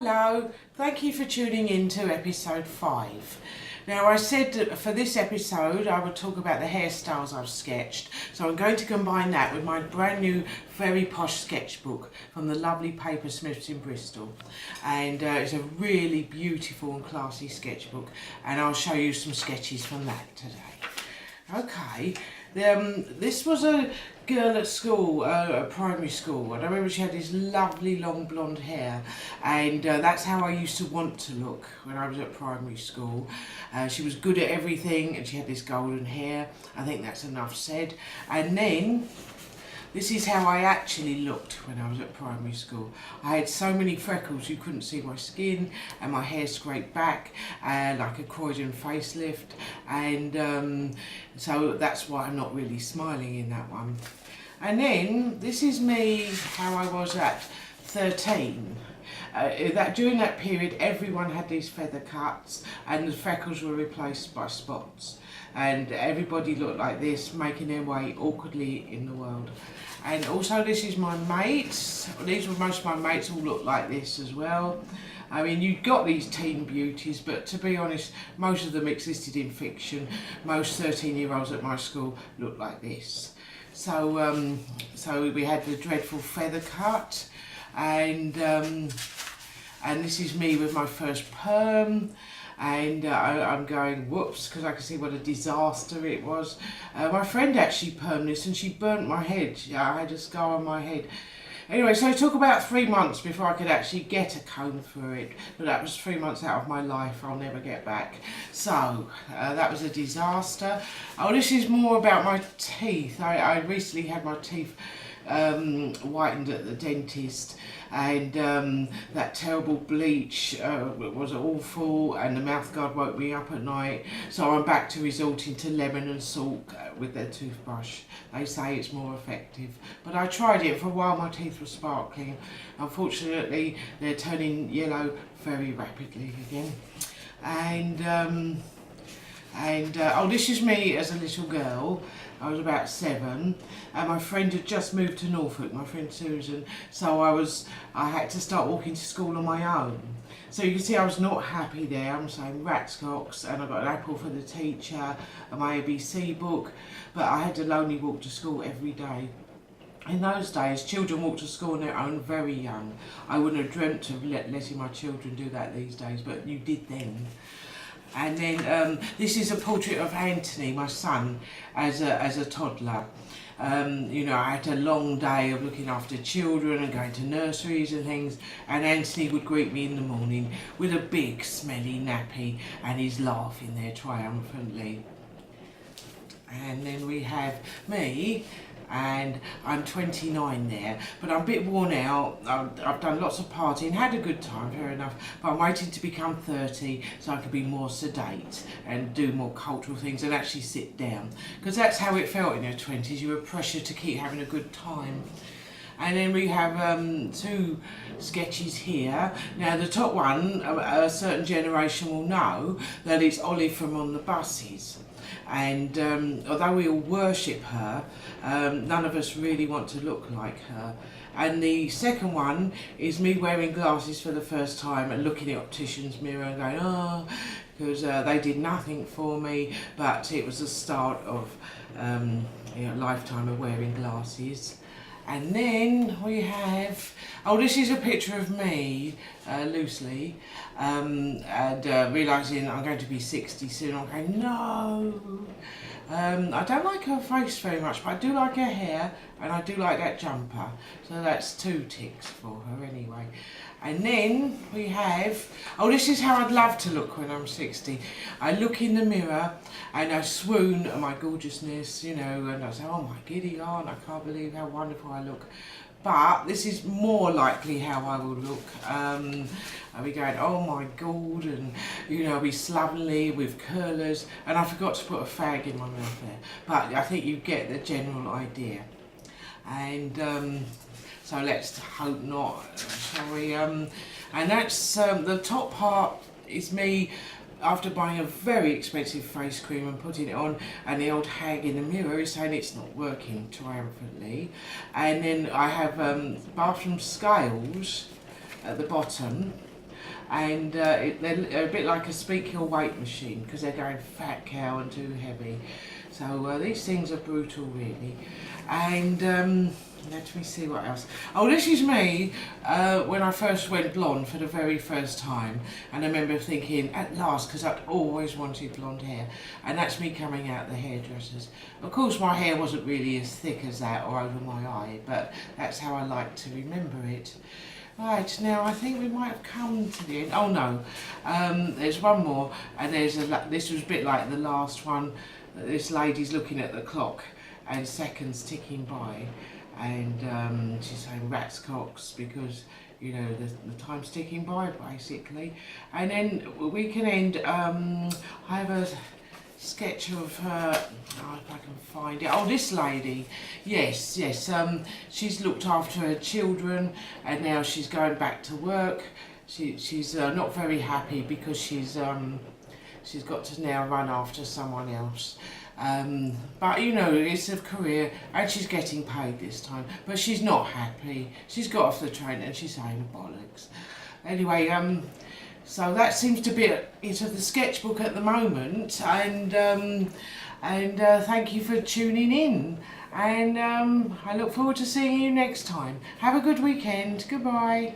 Hello, thank you for tuning in to episode 5. Now I said that for this episode I would talk about the hairstyles I've sketched, so I'm going to combine that with my brand new very posh sketchbook from the lovely Papersmiths in Bristol, and it's a really beautiful and classy sketchbook, and I'll show you some sketches from that today. Okay, this was a girl at school, at primary school, and I remember she had this lovely long blonde hair, and that's how I used to want to look when I was at primary school. She was good at everything and she had this golden hair. I think that's enough said. And then this is how I actually looked when I was at primary school. I had so many freckles you couldn't see my skin, and my hair scraped back like a Croydon facelift, and so that's why I'm not really smiling in that one. And then this is me how I was at 13. During that period everyone had these feather cuts and the freckles were replaced by spots, and everybody looked like this, making their way awkwardly in the world. And also this is my mates. These were most of my mates, all looked like this as well. I mean, you've got these teen beauties, but to be honest, most of them existed in fiction. Most 13-year-olds at my school looked like this. So, so we had the dreadful feather cut, and this is me with my first perm. And I'm going whoops because I can see what a disaster it was. My friend actually permed this and she burnt my head. I had a scar on my head. Anyway, so it took about 3 months before I could actually get a comb for it, but that was 3 months out of my life I'll never get back. So that was a disaster. Oh, this is more about my teeth. I recently had my teeth whitened at the dentist, and that terrible bleach was awful, and the mouthguard woke me up at night, so I'm back to resorting to lemon and salt with their toothbrush. They say it's more effective, but I tried it for a while. My teeth were sparkling. Unfortunately they're turning yellow very rapidly again. And oh, this is me as a little girl. I was about 7, and my friend had just moved to Norfolk, my friend Susan, so I had to start walking to school on my own. So you can see I was not happy there. I'm saying ratscocks, and I got an apple for the teacher and my ABC book, but I had to lonely walk to school every day. In those days, children walked to school on their own very young. I wouldn't have dreamt of letting my children do that these days, but you did then. And then this is a portrait of Anthony, my son, as a toddler. You know, I had a long day of looking after children and going to nurseries and things, and Anthony would greet me in the morning with a big smelly nappy, and he's laughing there triumphantly. And then we have me, and I'm 29 there, but I'm a bit worn out. I've done lots of partying, had a good time, fair enough, but I'm waiting to become 30 so I can be more sedate and do more cultural things and actually sit down, because that's how it felt in your 20s. You were pressured to keep having a good time. And then we have 2 sketches here. Now the top one, a certain generation will know that it's Olive from On the Buses. And although we all worship her, none of us really want to look like her. And the second one is me wearing glasses for the first time and looking at optician's mirror and going, oh, because they did nothing for me, but it was the start of a lifetime of wearing glasses. And then we have, oh, this is a picture of me, loosely, and realising I'm going to be 60 soon. I'm going, no. I don't like her face very much, but I do like her hair, and I do like that jumper. So that's 2 ticks for her anyway. And then we have, oh, this is how I'd love to look when I'm 60. I look in the mirror and I swoon at my gorgeousness, you know, and I say, oh my giddy aunt, I can't believe how wonderful I look. But this is more likely how I will look. I'll be going, oh my god, and you know, I'll be slovenly with curlers, and I forgot to put a fag in my mouth there. But I think you get the general idea. And so let's hope not, shall we? And that's the top part is me after buying a very expensive face cream and putting it on, and the old hag in the mirror is saying it's not working triumphantly. And then I have bathroom scales at the bottom, and they're a bit like a speak your weight machine because they're going fat cow and too heavy. So these things are brutal really. And let me see what else. Oh, this is me when I first went blonde for the very first time, and I remember thinking at last, because I'd always wanted blonde hair, and that's me coming out the hairdressers. Of course my hair wasn't really as thick as that or over my eye, but that's how I like to remember it. Right, now I think we might have come to the end. Oh no, there's one more, and this was a bit like the last one. This lady's looking at the clock and seconds ticking by, and she's saying rats cocks because you know the time's ticking by basically. And then we can end. I have a sketch of her. Oh, if I can find it. Oh, this lady. Yes. She's looked after her children, and now she's going back to work. She's not very happy because she's got to now run after someone else. But you know, it's a career and she's getting paid this time, but she's not happy. She's got off the train and she's saying bollocks. Anyway, so that seems to be it of the sketchbook at the moment, and thank you for tuning in, and I look forward to seeing you next time. Have a good weekend. Goodbye.